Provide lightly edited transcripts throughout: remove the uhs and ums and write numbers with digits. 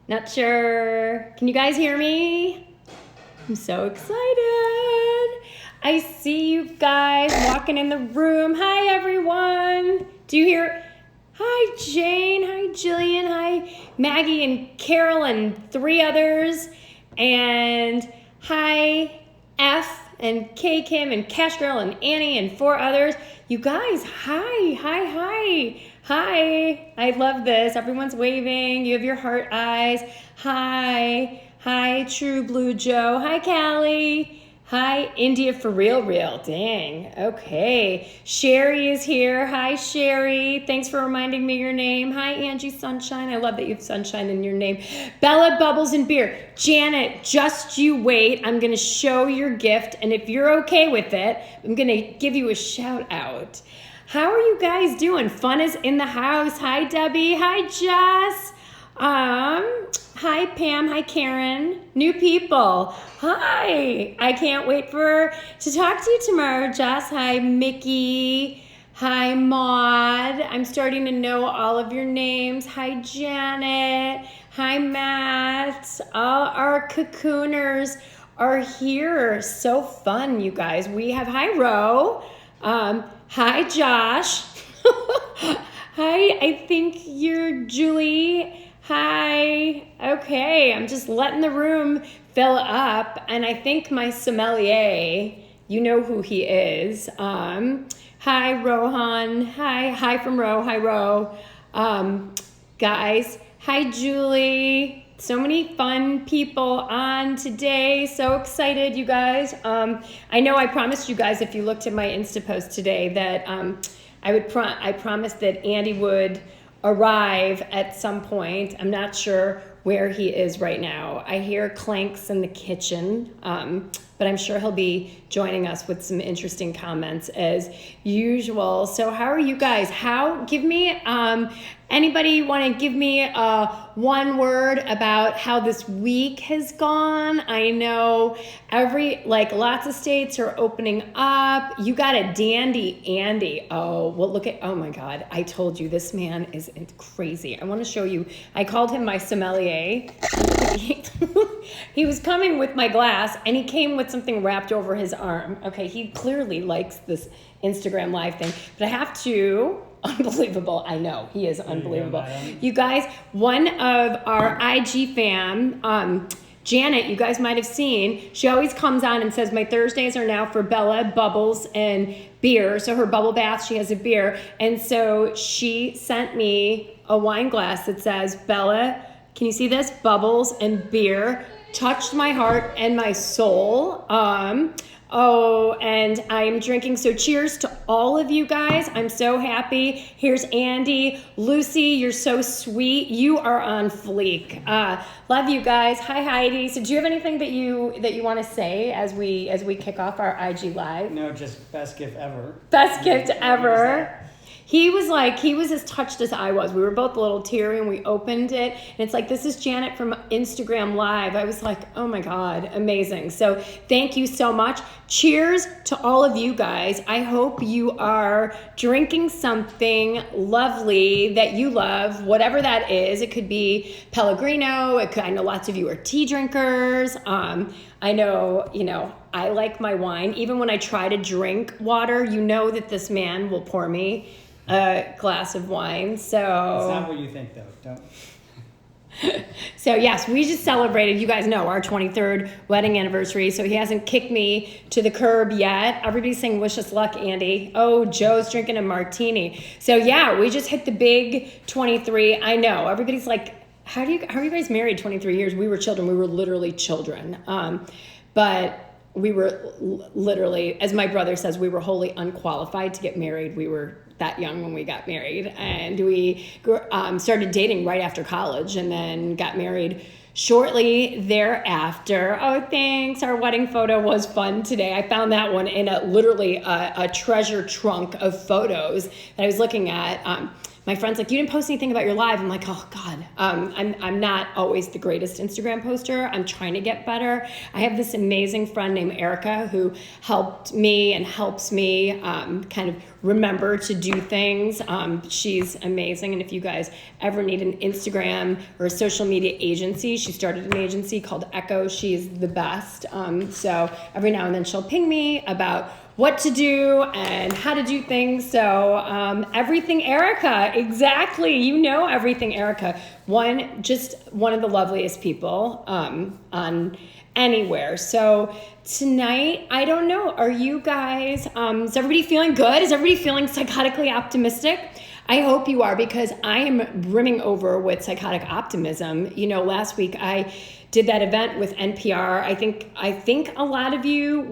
Not sure. Can you guys hear me? I'm so excited. I see you guys walking in the room. Hi, everyone. Do you hear? Hi, Jane. Hi, Jillian. Hi, Maggie and Carol and 3 others. And hi, F and K Kim and Cash Girl and Annie and 4 others. You guys, hi. Hi, I love this. Everyone's waving. You have your heart eyes. Hi, True Blue Joe. Hi, Callie. Hi, India for real. Dang. Okay. Sherry is here. Hi, Sherry. Thanks for reminding me your name. Hi, Angie Sunshine. I love that you have sunshine in your name. Bella, Bubbles, and Beer. Janet, just you wait. I'm going to show your gift. And if you're okay with it, I'm going to give you a shout out. How are you guys doing? Fun is in the house. Hi, Debbie. Hi, Jess. Hi, Pam. Hi, Karen. New people. Hi. I can't wait to talk to you tomorrow, Jess. Hi, Mickey. Hi, Maud. I'm starting to know all of your names. Hi, Janet. Hi, Matt. All our cocooners are here. So fun, you guys. We have, hi, Ro. Hi, Josh. Hi, I think you're Julie. Hi. Okay, I'm just letting the room fill up. And I think my sommelier, you know who he is. Hi, Rohan. Hi from Ro. Hi, Ro. Guys, hi, Julie. So many fun people on today. So excited, you guys. I know I promised you guys, if you looked at my Insta post today, that I promised that Andy would arrive at some point. I'm not sure where he is right now. I hear clanks in the kitchen, but I'm sure he'll be joining us with some interesting comments as usual. So how are you guys? Give me, anybody want to give me one word about how this week has gone? I know lots of states are opening up. You got a dandy Andy. Oh, well, oh my God. I told you, this man is crazy. I want to show you. I called him my sommelier. He was coming with my glass and he came with something wrapped over his arm. Okay, he clearly likes this Instagram live thing, but I have to, unbelievable. I know, he is unbelievable. You guys, one of our IG fam, Janet, you guys might have seen, she always comes on and says, my Thursdays are now for Bella, Bubbles, and Beer. So her bubble bath, she has a beer. And so she sent me a wine glass that says, Bella, can you see this? Bubbles and Beer. Touched my heart and my soul. And I'm drinking. So cheers to all of you guys. I'm so happy. Here's Andy. Lucy, you're so sweet. You are on fleek. Love you guys. Hi, Heidi. So do you have anything that you want to say as we kick off our IG Live? No, just best gift ever. Best gift ever. He was as touched as I was. We were both a little teary and we opened it. And it's like, this is Janet from Instagram Live. I was like, oh my God, amazing. So thank you so much. Cheers to all of you guys. I hope you are drinking something lovely that you love, whatever that is. It could be Pellegrino. I know lots of you are tea drinkers. I know, I like my wine. Even when I try to drink water, you know that this man will pour me a glass of wine. So it's not what you think, though. Don't. So yes, we just celebrated, you guys know, our 23rd wedding anniversary. So he hasn't kicked me to the curb yet. Everybody's saying wish us luck, Andy. Oh, Joe's drinking a martini. So yeah, we just hit the big 23. I know, everybody's like, how are you guys married 23 years? We were children. We were literally children. But we were literally, as my brother says, we were wholly unqualified to get married. We were that young when we got married, and we started dating right after college and then got married shortly thereafter. Oh, thanks. Our wedding photo was fun today. I found that one in literally a treasure trunk of photos that I was looking at. My friend's like, you didn't post anything about your live. I'm like, oh God, I'm not always the greatest Instagram poster. I'm trying to get better. I have this amazing friend named Erica who helped me and helps me kind of remember to do things. She's amazing. And if you guys ever need an Instagram or a social media agency, she started an agency called Echo. She is the best. So every now and then she'll ping me about what to do and how to do things. So Everything Erica, exactly. You know Everything Erica. Just one of the loveliest people on anywhere. So tonight, I don't know, are you guys, is everybody feeling good? Is everybody feeling psychotically optimistic? I hope you are, because I am brimming over with psychotic optimism. You know, last week I did that event with NPR. I think a lot of you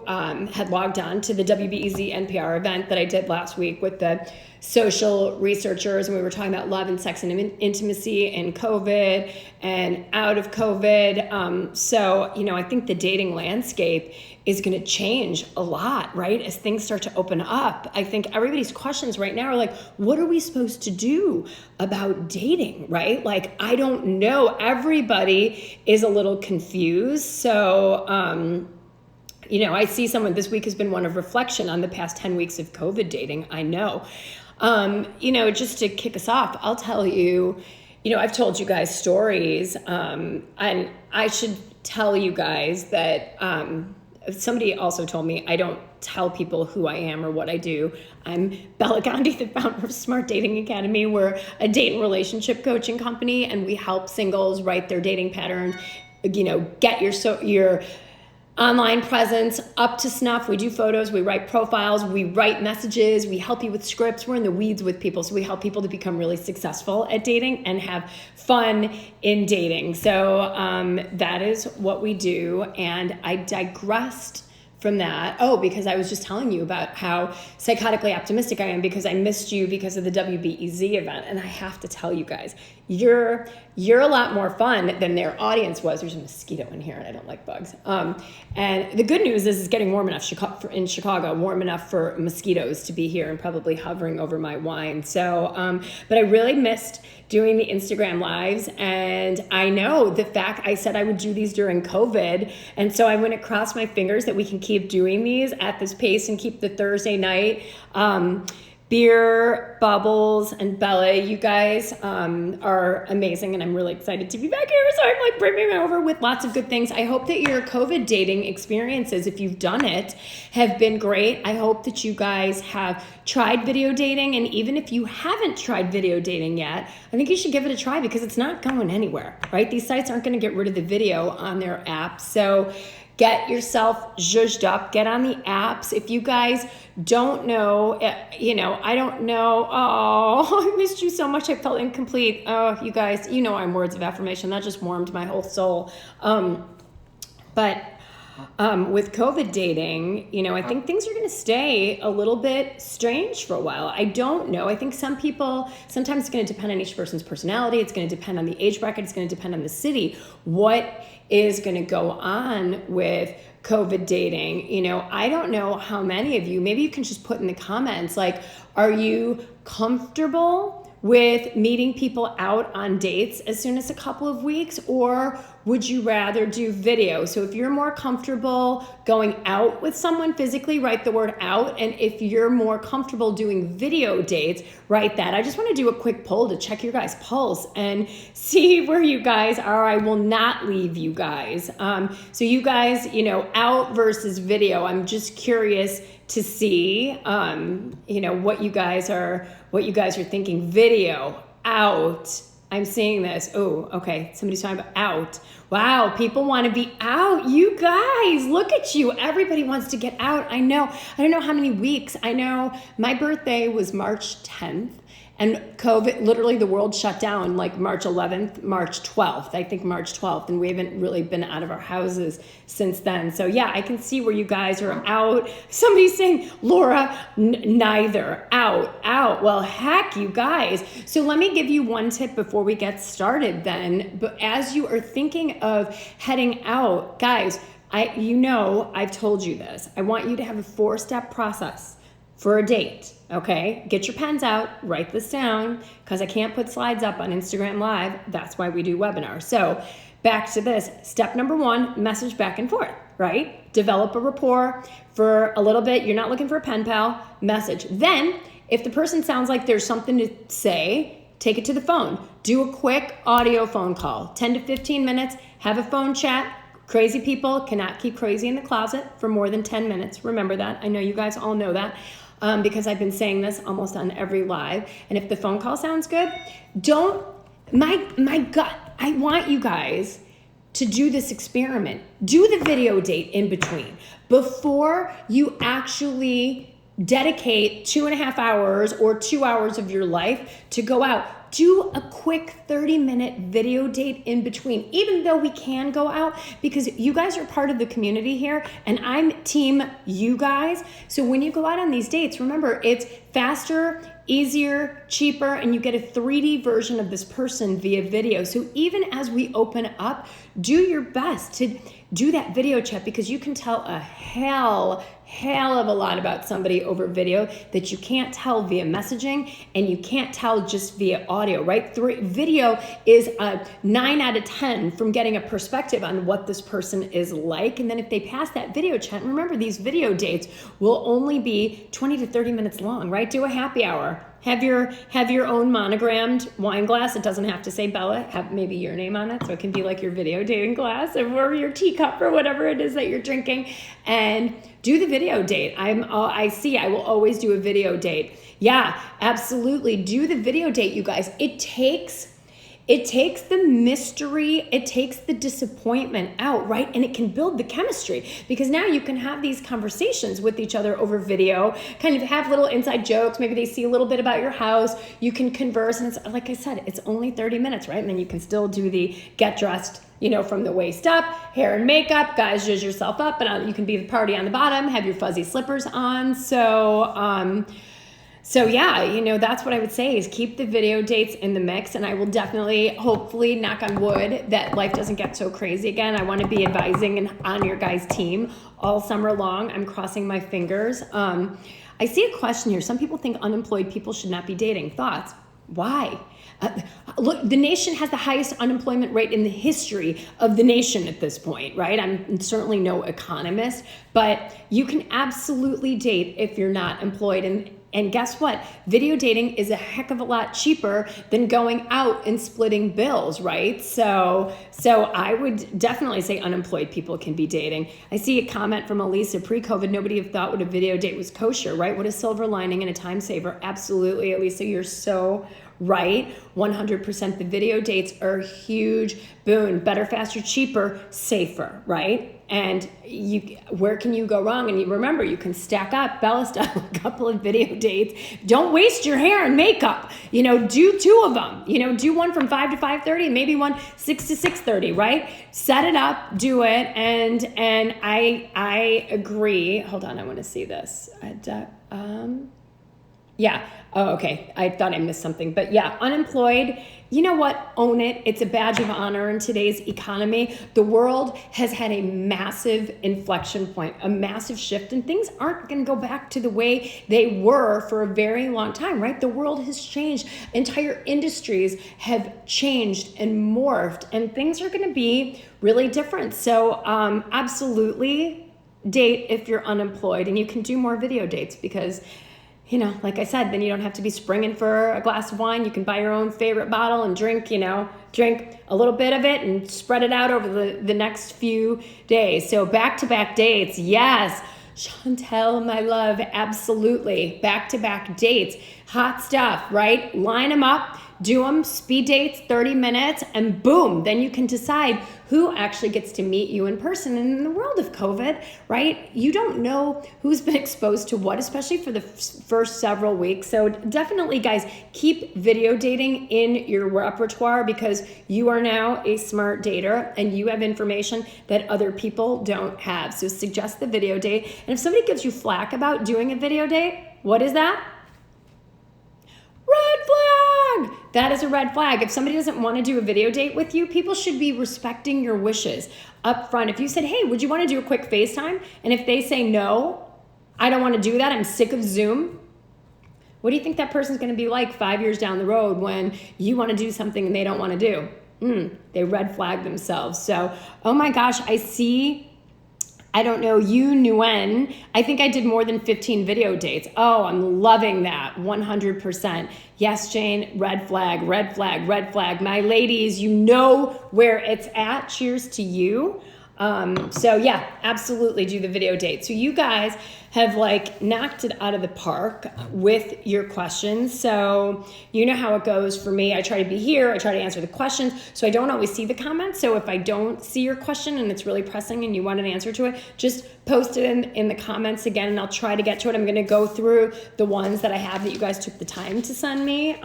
had logged on to the WBEZ NPR event that I did last week with the social researchers, and we were talking about love and sex and intimacy and COVID and out of COVID. So, you know, I think the dating landscape is going to change a lot, right? As things start to open up. I think everybody's questions right now are like, what are we supposed to do about dating, right? Like, I don't know. Everybody is a little confused. So, you know, I see someone this week has been one of reflection on the past 10 weeks of COVID dating. I know. You know, just to kick us off, I'll tell you, you know, I've told you guys stories, and I should tell you guys that somebody also told me I don't tell people who I am or what I do. I'm Bela Gandhi, the founder of Smart Dating Academy. We're a date and relationship coaching company, and we help singles write their dating patterns, you know, get your online presence up to snuff. We do photos, we write profiles, we write messages, we help you with scripts. We're in the weeds with people. So we help people to become really successful at dating and have fun in dating. So that is what we do. And I digressed from that. Oh, because I was just telling you about how psychotically optimistic I am because I missed you because of the WBEZ event. And I have to tell you guys, you're a lot more fun than their audience was. There's a mosquito in here and I don't like bugs. And the good news is it's getting warm enough in Chicago, warm enough for mosquitoes to be here and probably hovering over my wine. So, but I really missed doing the Instagram lives. And I know the fact I said I would do these during COVID. And so I went across my fingers that we can keep doing these at this pace and keep the Thursday night. Beer, Bubbles, and Bella, you guys are amazing, and I'm really excited to be back here. So I'm like brimming over with lots of good things. I hope that your COVID dating experiences, if you've done it, have been great. I hope that you guys have tried video dating, and even if you haven't tried video dating yet, I think you should give it a try because it's not going anywhere, right? These sites aren't going to get rid of the video on their app. So get yourself zhuzhed up, get on the apps. If you guys don't know, you know, I don't know. Oh, I missed you so much. I felt incomplete. Oh, you guys, you know I'm words of affirmation. That just warmed my whole soul. But with COVID dating, you know, I think things are going to stay a little bit strange for a while. I don't know. I think some people, sometimes it's going to depend on each person's personality. It's going to depend on the age bracket. It's going to depend on the city. What is going to go on with COVID dating? You know, I don't know how many of you, maybe you can just put in the comments, like, are you comfortable with meeting people out on dates as soon as a couple of weeks, or would you rather do video? So if you're more comfortable going out with someone physically, write the word out. And if you're more comfortable doing video dates, write that. I just want to do a quick poll to check your guys' pulse and see where you guys are. I will not leave you guys. So you guys, you know, out versus video. I'm just curious to see, you know, what you guys are thinking. Video, out. I'm seeing this. Oh, okay. Somebody's talking about out. Wow, people want to be out. You guys, look at you. Everybody wants to get out. I know. I don't know how many weeks. I know my birthday was March 10th. And COVID, literally the world shut down like March 11th, March 12th, I think March 12th. And we haven't really been out of our houses since then. So yeah, I can see where you guys are out. Somebody's saying, Laura, neither. Out. Well, heck, you guys. So let me give you one tip before we get started then. But as you are thinking of heading out, guys, I've told you this. I want you to have a 4-step process for a date, okay? Get your pens out, write this down, because I can't put slides up on Instagram Live. That's why we do webinars. So back to this. Step number 1, message back and forth, right? Develop a rapport for a little bit. You're not looking for a pen pal, message. Then, if the person sounds like there's something to say, take it to the phone. Do a quick audio phone call, 10 to 15 minutes, have a phone chat. Crazy people cannot keep crazy in the closet for more than 10 minutes. Remember that. I know you guys all know that because I've been saying this almost on every live. And if the phone call sounds good, my gut, I want you guys to do this experiment. Do the video date in between before you actually dedicate 2.5 hours or 2 hours of your life to go out. Do a quick 30-minute video date in between, even though we can go out, because you guys are part of the community here and I'm team you guys. So when you go out on these dates, remember, it's faster, easier, cheaper, and you get a 3D version of this person via video. So even as we open up, do your best to do that video chat, because you can tell a hell of a lot about somebody over video that you can't tell via messaging and you can't tell just via audio, right? Video is a 9 out of 10 from getting a perspective on what this person is like. And then if they pass that video chat, remember these video dates will only be 20 to 30 minutes long, right? Do a happy hour. Have your own monogrammed wine glass. It doesn't have to say Bella. Have maybe your name on it, so it can be like your video dating glass or your teacup or whatever it is that you're drinking. And do the video date. I will always do a video date. Yeah, absolutely. Do the video date, you guys. It takes the mystery, it takes the disappointment out, right? And it can build the chemistry, because now you can have these conversations with each other over video, kind of have little inside jokes. Maybe they see a little bit about your house. You can converse, and it's like I said, it's only 30 minutes, right? And then you can still do the get dressed, from the waist up, hair and makeup. Guys, zhuzh yourself up, and you can be the party on the bottom, have your fuzzy slippers on. So yeah, that's what I would say is keep the video dates in the mix. And I will definitely, hopefully, knock on wood, that life doesn't get so crazy again. I want to be advising and on your guys' team all summer long. I'm crossing my fingers. I see a question here. Some people think unemployed people should not be dating. Thoughts? Why? Look, the nation has the highest unemployment rate in the history of the nation at this point, right? I'm certainly no economist, but you can absolutely date if you're not employed. And guess what? Video dating is a heck of a lot cheaper than going out and splitting bills, right? So I would definitely say unemployed people can be dating. I see a comment from Elisa, pre-COVID, nobody have thought what a video date was kosher, right? What a silver lining and a time saver. Absolutely, Elisa, you're so right. 100%. The video dates are a huge boon. Better, faster, cheaper, safer, right? And where can you go wrong? And remember, you can stack up Bella style a couple of video dates. Don't waste your hair and makeup. Do 2 of them. Do one from 5 to 5:30, maybe one 6 to 6:30, right? Set it up, do it, and I agree. Hold on, I want to see this. Yeah. Oh, okay. I thought I missed something. But yeah, unemployed, you know what? Own it. It's a badge of honor in today's economy. The world has had a massive inflection point, a massive shift, and things aren't going to go back to the way they were for a very long time, right? The world has changed. Entire industries have changed and morphed, and things are going to be really different. So absolutely date if you're unemployed, and you can do more video dates because like I said, then you don't have to be springing for a glass of wine. You can buy your own favorite bottle and drink a little bit of it and spread it out over the next few days. So back-to-back dates, yes. Chantel, my love, absolutely. Back-to-back dates, hot stuff, right? Line them up, do them, speed dates, 30 minutes, and boom, then you can decide who actually gets to meet you in person. And in the world of COVID, right, you don't know who's been exposed to what, especially for the first several weeks. So definitely, guys, keep video dating in your repertoire because you are now a smart dater and you have information that other people don't have. So suggest the video date. And if somebody gives you flack about doing a video date, what is that? Red flag! That is a red flag. If somebody doesn't want to do a video date with you, people should be respecting your wishes up front. If you said, hey, would you want to do a quick FaceTime? And if they say, no, I don't want to do that, I'm sick of Zoom. What do you think that person's going to be like 5 years down the road when you want to do something and they don't want to do? They red flag themselves. So, oh my gosh, I see, I don't know, you, Nguyen. I think I did more than 15 video dates. Oh, I'm loving that, 100%. Yes, Jane, red flag, red flag, red flag. My ladies, you know where it's at. Cheers to you. So yeah, absolutely do the video date. So you guys have like knocked it out of the park with your questions. So you know how it goes for me. I try to be here. I try to answer the questions. So I don't always see the comments. So if I don't see your question and it's really pressing and you want an answer to it, just post it in the comments again and I'll try to get to it. I'm going to go through the ones that I have that you guys took the time to send me.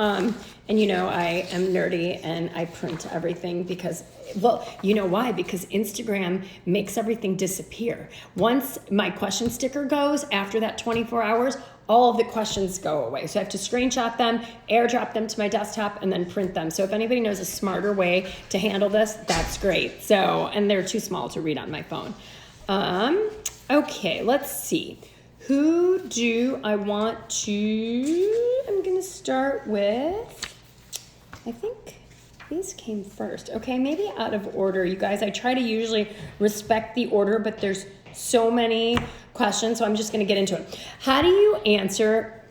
And you know, I am nerdy and I print everything because, well, you know why? Because Instagram makes everything disappear. Once my question sticker goes, after that 24 hours, all of the questions go away. So I have to screenshot them, airdrop them to my desktop, and then print them. So if anybody knows a smarter way to handle this, that's great. So, and they're too small to read on my phone. Okay, let's see. Who do I want to, I'm gonna start with, I think these came first. Okay, maybe out of order, you guys. I try to usually respect the order, but there's so many questions, so I'm just gonna get into it. How do you answer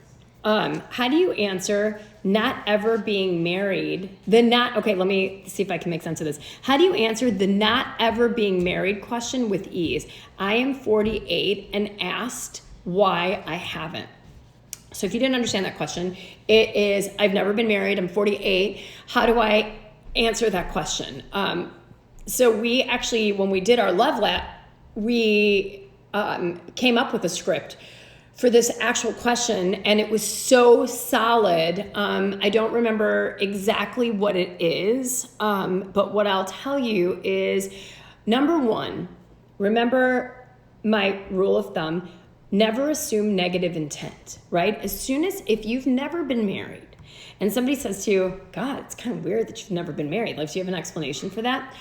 not ever being married? Okay, let me see if I can make sense of this. How do you answer the not ever being married question with ease? I am 48 and asked why I haven't. So if you didn't understand that question, it is, I've never been married, I'm 48. How do I answer that question? So we actually, when we did our love lab, we came up with a script for this actual question and it was so solid. I don't remember exactly what it is, but what I'll tell you is, number one, remember my rule of thumb, never assume negative intent, right? If you've never been married and somebody says to you, God, it's kind of weird that you've never been married. Like, do you have an explanation for that?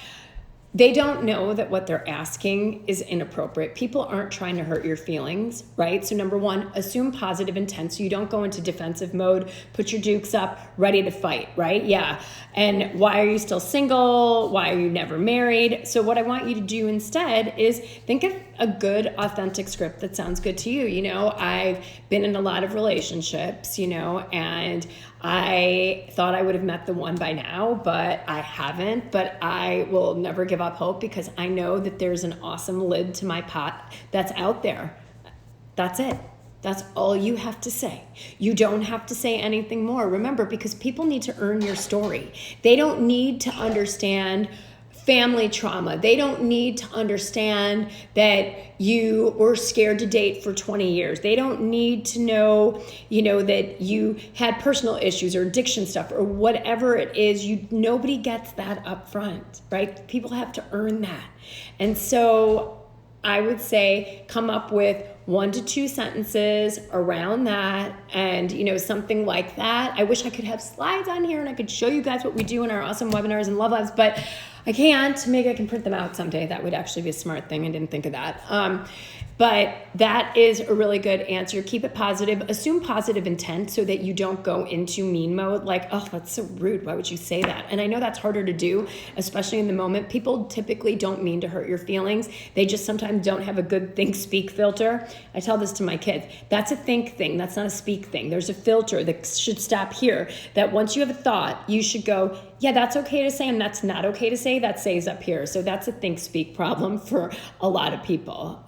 They don't know that what they're asking is inappropriate. People aren't trying to hurt your feelings, right? So number one, assume positive intent so you don't go into defensive mode, put your dukes up, ready to fight, right? Yeah. And why are you still single? Why are you never married? So what I want you to do instead is think of a good, authentic script that sounds good to you. You know, I've been in a lot of relationships, you know, and I thought I would have met the one by now, but I haven't. But I will never give up hope because I know that there's an awesome lid to my pot that's out there. That's it. That's all you have to say. You don't have to say anything more. Remember, because people need to earn your story. They don't need to understand family trauma. They don't need to understand that you were scared to date for 20 years. They don't need to know, you know, that you had personal issues or addiction stuff or whatever it is. Nobody gets that up front, right? People have to earn that. And so I would say come up with 1 to 2 sentences around that and, you know, something like that. I wish I could have slides on here and I could show you guys what we do in our awesome webinars and love labs, but I can't. Maybe I can print them out someday. That would actually be a smart thing. I didn't think of that. But that is a really good answer. Keep it positive. Assume positive intent so that you don't go into mean mode. Like, oh, that's so rude. Why would you say that? And I know that's harder to do, especially in the moment. People typically don't mean to hurt your feelings. They just sometimes don't have a good think-speak filter. I tell this to my kids. That's a think thing. That's not a speak thing. There's a filter that should stop here. That once you have a thought, you should go, yeah, that's okay to say, and that's not okay to say. That stays up here. So that's a think-speak problem for a lot of people.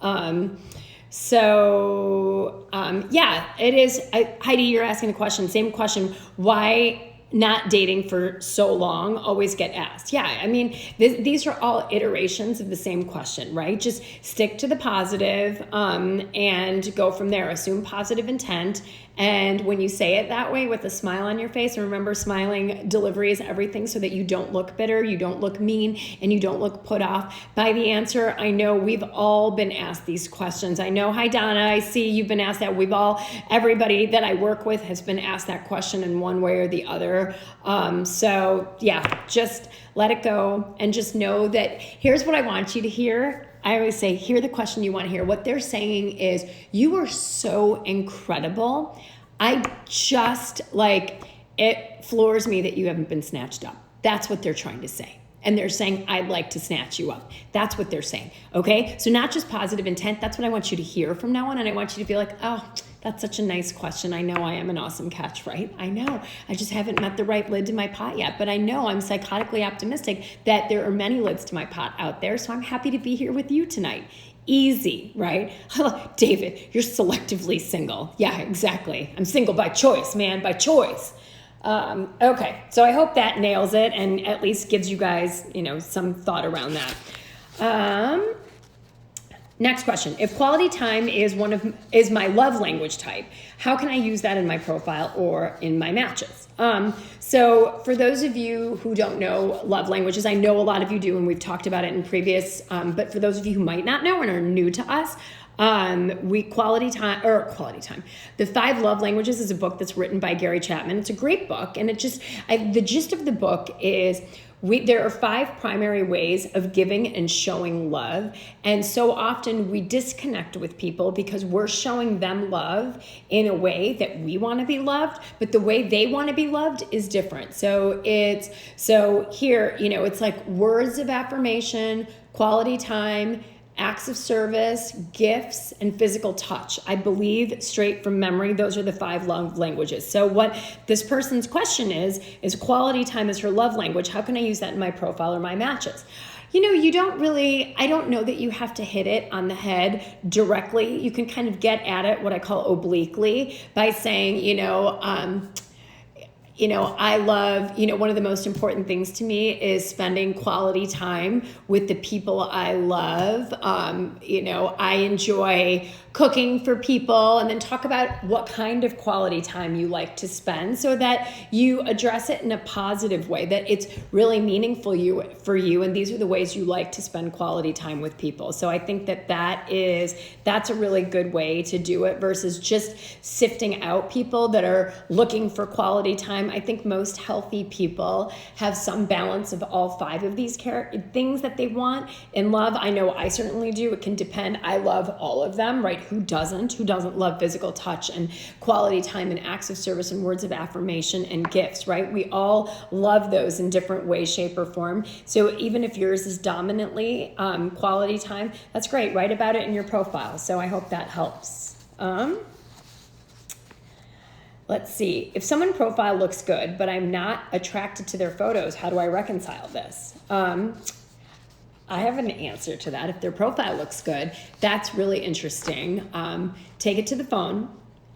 Yeah, it is. Heidi, you're asking a question. Same question. Why not dating for so long always get asked? Yeah, I mean, these are all iterations of the same question, right? Just stick to the positive and go from there. Assume positive intent. And when you say it that way with a smile on your face, and remember, smiling delivery is everything so that you don't look bitter, you don't look mean, and you don't look put off by the answer. I know we've all been asked these questions. I know, hi Donna, I see you've been asked that. Everybody that I work with has been asked that question in one way or the other. So yeah, just let it go and just know that here's what I want you to hear. I always say, hear the question you want to hear. What they're saying is, you are so incredible. It floors me that you haven't been snatched up. That's what they're trying to say. And they're saying, I'd like to snatch you up. That's what they're saying, okay? So not just positive intent, that's what I want you to hear from now on. And I want you to be like, oh, that's such a nice question. I know I am an awesome catch, right? I know. I just haven't met the right lid to my pot yet. But I know I'm psychotically optimistic that there are many lids to my pot out there. So I'm happy to be here with you tonight. Easy, right? David, you're selectively single. Yeah, exactly. I'm single by choice, man, by choice. Okay, so I hope that nails it and at least gives you guys, some thought around that. Next question. If quality time is my love language type, how can I use that in my profile or in my matches? So for those of you who don't know love languages, I know a lot of you do, and we've talked about it in previous, but for those of you who might not know and are new to us, Quality Time. The 5 Love Languages is a book that's written by Gary Chapman. It's a great book, and the gist of the book is there are 5 primary ways of giving and showing love, and so often we disconnect with people because we're showing them love in a way that we want to be loved, but the way they want to be loved is different. So here, it's like words of affirmation, quality time, acts of service, gifts, and physical touch. I believe straight from memory, those are the 5 love languages. So what this person's question is quality time is her love language. How can I use that in my profile or my matches? I don't know that you have to hit it on the head directly. You can kind of get at it, what I call obliquely, by saying, I love, one of the most important things to me is spending quality time with the people I love. I enjoy cooking for people, and then talk about what kind of quality time you like to spend so that you address it in a positive way, that it's really meaningful for you, and these are the ways you like to spend quality time with people. So I think that's a really good way to do it versus just sifting out people that are looking for quality time. I think most healthy people have some balance of all 5 of these things that they want in love. I know I certainly do. It can depend. I love all of them, right? Who doesn't love physical touch and quality time and acts of service and words of affirmation and gifts, right? We all love those in different ways, shape, or form. So even if yours is dominantly quality time, that's great. Write about it in your profile. So I hope that helps. Let's see. If someone's profile looks good, but I'm not attracted to their photos, how do I reconcile this? I have an answer to that. If their profile looks good, that's really interesting. Take it to the phone.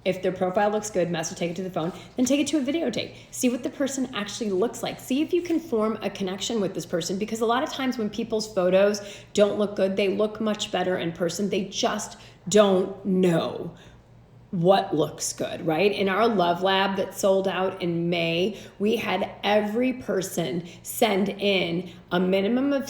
If their profile looks good, take it to the phone, then take it to a video date. See what the person actually looks like. See if you can form a connection with this person, because a lot of times when people's photos don't look good, they look much better in person. They just don't know what looks good, right? In our Love Lab that sold out in May, we had every person send in a minimum of,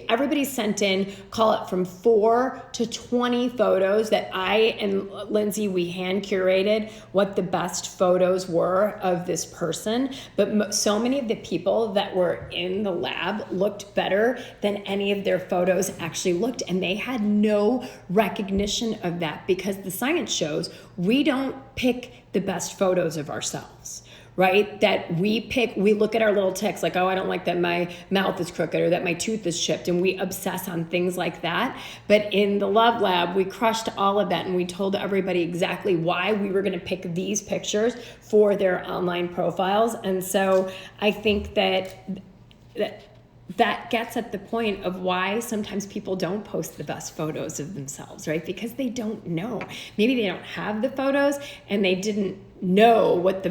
everybody sent in, call it from 4 to 20 photos that I and Lindsay, we hand curated what the best photos were of this person. But so many of the people that were in the lab looked better than any of their photos actually looked. And they had no recognition of that, because the science shows we don't pick the best photos of ourselves, right? That we look at our little tics, like, oh, I don't like that my mouth is crooked or that my tooth is chipped, and we obsess on things like that. But in the Love Lab, we crushed all of that, and we told everybody exactly why we were going to pick these pictures for their online profiles. And so I think that gets at the point of why sometimes people don't post the best photos of themselves, right? Because they don't know. Maybe they don't have the photos, and they didn't know what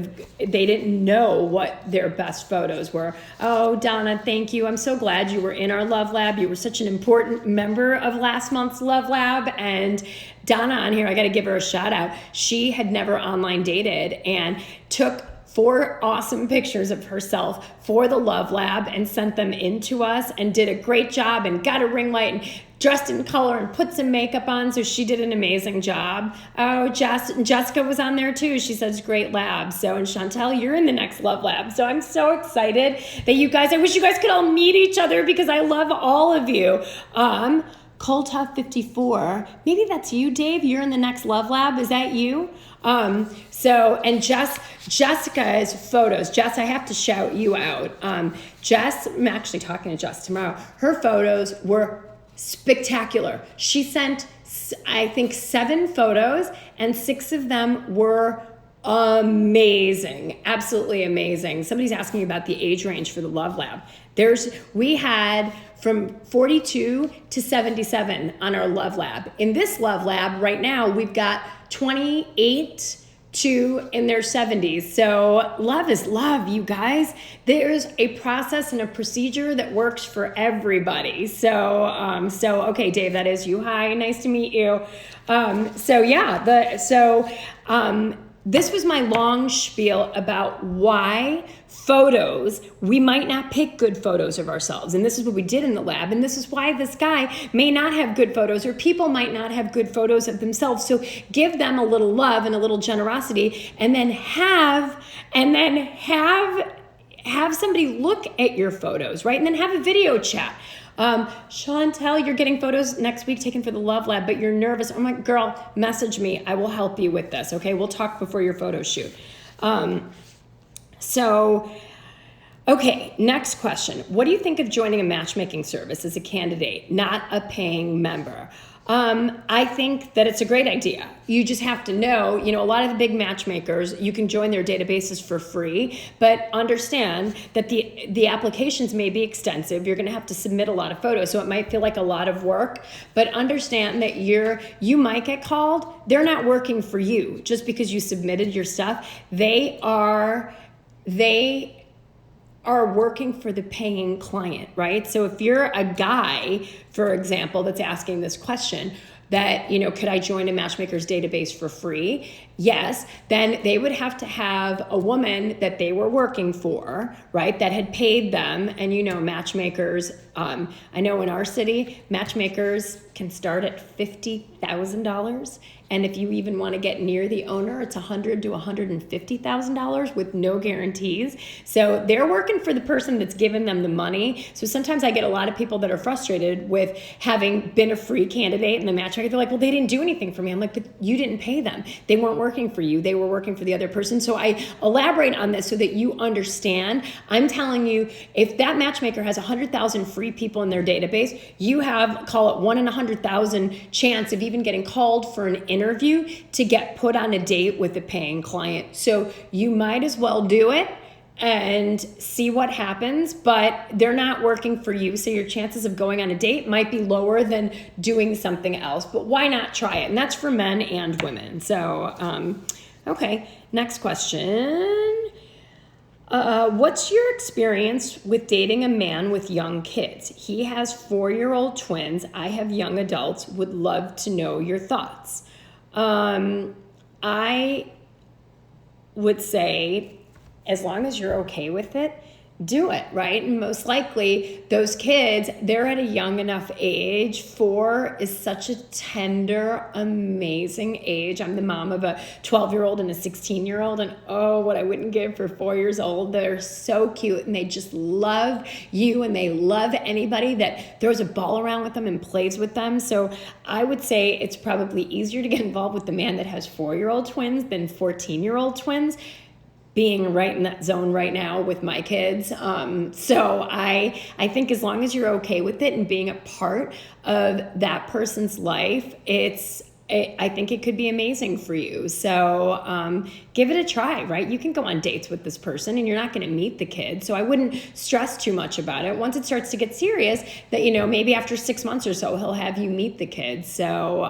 their best photos were. Oh, Donna, thank you. I'm so glad you were in our Love Lab. You were such an important member of last month's Love Lab. And Donna on here, I got to give her a shout out. She had never online dated and took 4 awesome pictures of herself for the Love Lab and sent them in to us, and did a great job and got a ring light and dressed in color and put some makeup on. So she did an amazing job. Oh, Jessica was on there too. She says great lab. So, and Chantel, you're in the next Love Lab. So I'm so excited that you guys, I wish you guys could all meet each other because I love all of you. Colta54. Maybe that's you, Dave. You're in the next Love Lab. Is that you? And Jessica's photos. Jess, I have to shout you out. Jess, I'm actually talking to Jess tomorrow. Her photos were spectacular. She sent, I think, 7 photos, and 6 of them were amazing, absolutely amazing. Somebody's asking about the age range for the Love Lab. We had from 42 to 77 on our Love Lab. In this Love Lab right now, we've got 28 to in their 70s. So love is love, you guys. There's a process and a procedure that works for everybody. So okay, Dave, that is you. Hi, nice to meet you. This was my long spiel about why photos, we might not pick good photos of ourselves. And this is what we did in the lab. And this is why this guy may not have good photos, or people might not have good photos of themselves. So give them a little love and a little generosity, and then have somebody look at your photos, right? And then have a video chat. Chantel, you're getting photos next week taken for the Love Lab, but you're nervous. I'm like, girl, message me. I will help you with this. Okay. We'll talk before your photo shoot. Okay. Next question. What do you think of joining a matchmaking service as a candidate, not a paying member? I think that it's a great idea. You just have to know, a lot of the big matchmakers, you can join their databases for free, but understand that the applications may be extensive. You're going to have to submit a lot of photos, so it might feel like a lot of work, but understand that you might get called. They're not working for you just because you submitted your stuff. They are working for the paying client, right? So if you're a guy, for example, that's asking this question, that, could I join a matchmaker's database for free? Yes, then they would have to have a woman that they were working for, right, that had paid them. And matchmakers, I know in our city, matchmakers can start at $50,000. And if you even want to get near the owner, it's $100,000 to $150,000 with no guarantees. So they're working for the person that's given them the money. So sometimes I get a lot of people that are frustrated with having been a free candidate in the matchmaker. They're like, well, they didn't do anything for me. I'm like, but you didn't pay them. They weren't working for you. They were working for the other person. So I elaborate on this so that you understand. I'm telling you, if that matchmaker has 100,000 free people in their database, you have, call it 1 in 100,000 chance of even getting called for an interview to get put on a date with a paying client. So you might as well do it and see what happens, but they're not working for you. So your chances of going on a date might be lower than doing something else, but why not try it? And that's for men and women. So, okay, next question. What's your experience with dating a man with young kids? He has 4-year-old twins. I have young adults. Would love to know your thoughts. I would say, as long as you're okay with it, do it, right? And most likely those kids, they're at a young enough age. 4 is such a tender, amazing age. I'm the mom of a 12-year-old and a 16-year-old, and oh, what I wouldn't give for 4 years old. They're so cute, and they just love you, and they love anybody that throws a ball around with them and plays with them. So I would say it's probably easier to get involved with the man that has 4-year-old twins than 14-year-old twins, being right in that zone right now with my kids. So I think as long as you're okay with it and being a part of that person's life, I think it could be amazing for you. So give it a try, right? You can go on dates with this person and you're not going to meet the kid. So I wouldn't stress too much about it. Once it starts to get serious, that, maybe after 6 months or so, he'll have you meet the kid. So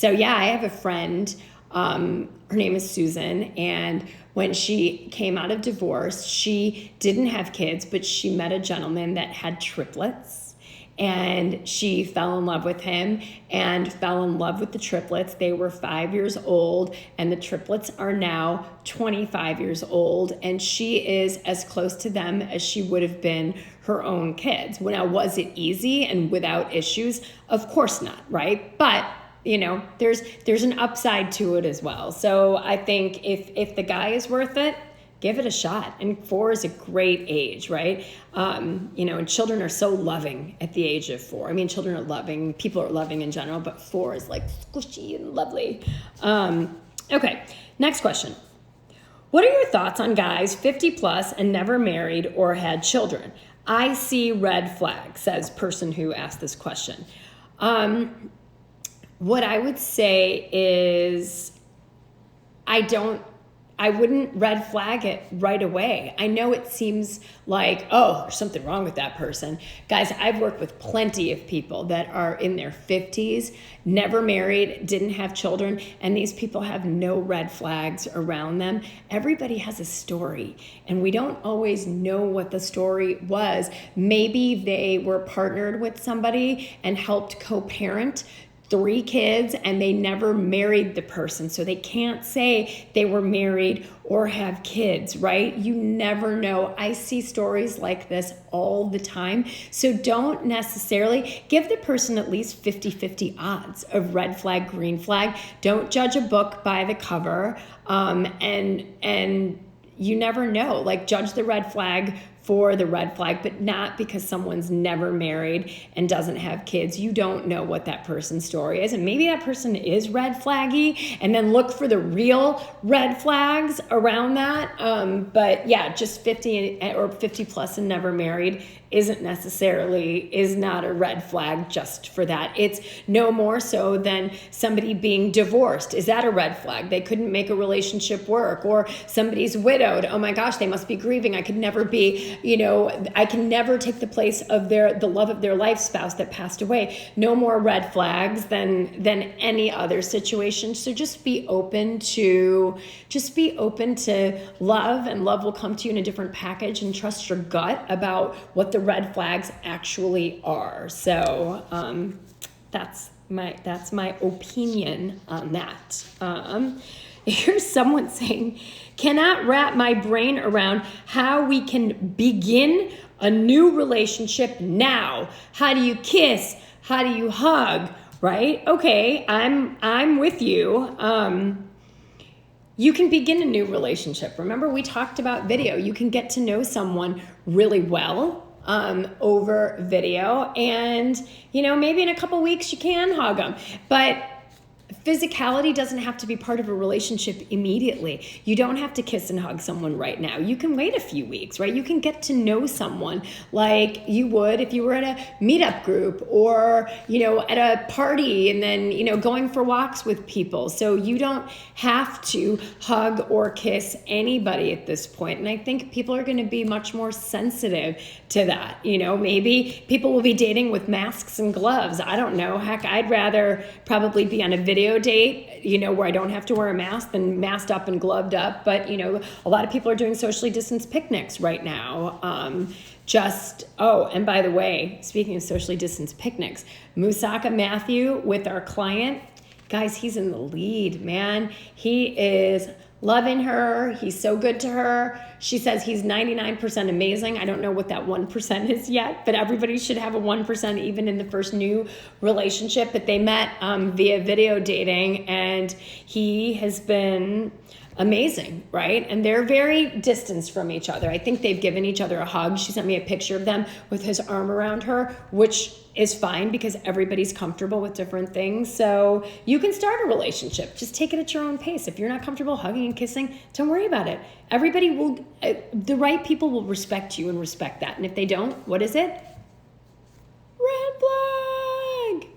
yeah, I have a friend, her name is Susan, and when she came out of divorce, she didn't have kids, but she met a gentleman that had triplets, and she fell in love with him and fell in love with the triplets. They were 5 years old, and the triplets are now 25 years old, and she is as close to them as she would have been her own kids. Now, was it easy and without issues? Of course not, right? But there's an upside to it as well. So I think if the guy is worth it, give it a shot. And 4 is a great age, right? And children are so loving at the age of 4. I mean, children are loving, people are loving in general, but 4 is like squishy and lovely. Okay, next question. What are your thoughts on guys 50 plus and never married or had children? I see red flags, says person who asked this question. What I would say is I wouldn't red flag it right away. I know it seems like, oh, there's something wrong with that person. Guys, I've worked with plenty of people that are in their 50s, never married, didn't have children, and these people have no red flags around them. Everybody has a story, and we don't always know what the story was. Maybe they were partnered with somebody and helped co-parent 3 kids and they never married the person. So they can't say they were married or have kids, right? You never know. I see stories like this all the time. So don't necessarily give the person at least 50-50 odds of red flag, green flag. Don't judge a book by the cover. And you never know. Like, judge the red flag for the red flag, but not because someone's never married and doesn't have kids. You don't know what that person's story is. And maybe that person is red flaggy, and then look for the real red flags around that. But yeah, just 50 or 50 plus and never married is not a red flag just for that. It's no more so than somebody being divorced. Is that a red flag? They couldn't make a relationship work. Or somebody's widowed. Oh my gosh, they must be grieving. I could never be, I can never take the place of the love of their life spouse that passed away. No more red flags than any other situation. So just be open to love, and love will come to you in a different package, and trust your gut about what the red flags actually are. So that's my opinion on that. Here's someone saying, cannot wrap my brain around how we can begin a new relationship now. How do you kiss? How do you hug? Right? Okay, I'm with you. You can begin a new relationship. Remember, we talked about video. You can get to know someone really well over video, and maybe in a couple weeks you can hug them. But physicality doesn't have to be part of a relationship immediately. You don't have to kiss and hug someone right now. You can wait a few weeks, right? You can get to know someone like you would if you were at a meetup group or, at a party, and then, going for walks with people. So you don't have to hug or kiss anybody at this point. And I think people are going to be much more sensitive to that. Maybe people will be dating with masks and gloves. I don't know. Heck, I'd rather probably be on a video date, where I don't have to wear a mask than masked up and gloved up. But, a lot of people are doing socially distanced picnics right now. And by the way, speaking of socially distanced picnics, Musaka Matthew with our client, guys, he's in the lead, man. He is loving her. He's so good to her. She says he's 99% amazing. I don't know what that 1% is yet, but everybody should have a 1% even in the first new relationship. But they met via video dating, and he has been amazing, right? And they're very distanced from each other. I think they've given each other a hug. She sent me a picture of them with his arm around her, which is fine because everybody's comfortable with different things. So you can start a relationship. Just take it at your own pace. If you're not comfortable hugging and kissing, don't worry about it. Everybody will, the right people will respect you and respect that. And if they don't, what is it? Red flag.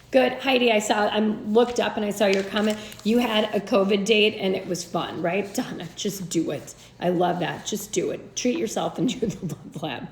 Good. Heidi, I looked up and I saw your comment. You had a COVID date and it was fun, right? Donna, just do it. I love that. Just do it. Treat yourself and do the love lab.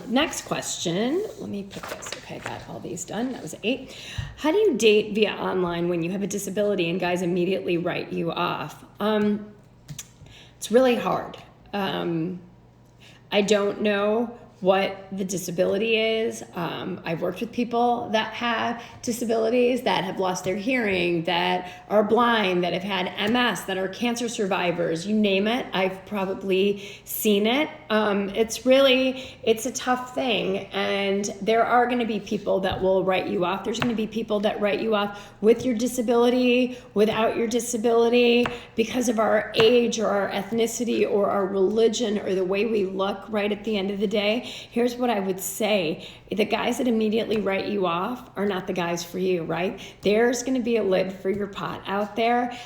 Next question. Let me put this. Okay, I got all these done. That was 8. How do you date via online when you have a disability and guys immediately write you off? It's really hard. I don't know what the disability is. I've worked with people that have disabilities, that have lost their hearing, that are blind, that have had MS, that are cancer survivors, you name it. I've probably seen it. It's a tough thing. And there are going to be people that will write you off. There's going to be people that write you off with your disability, without your disability, because of our age or our ethnicity or our religion or the way we look right at the end of the day. Here's what I would say. The guys that immediately write you off are not the guys for you, right? There's going to be a lid for your pot out there.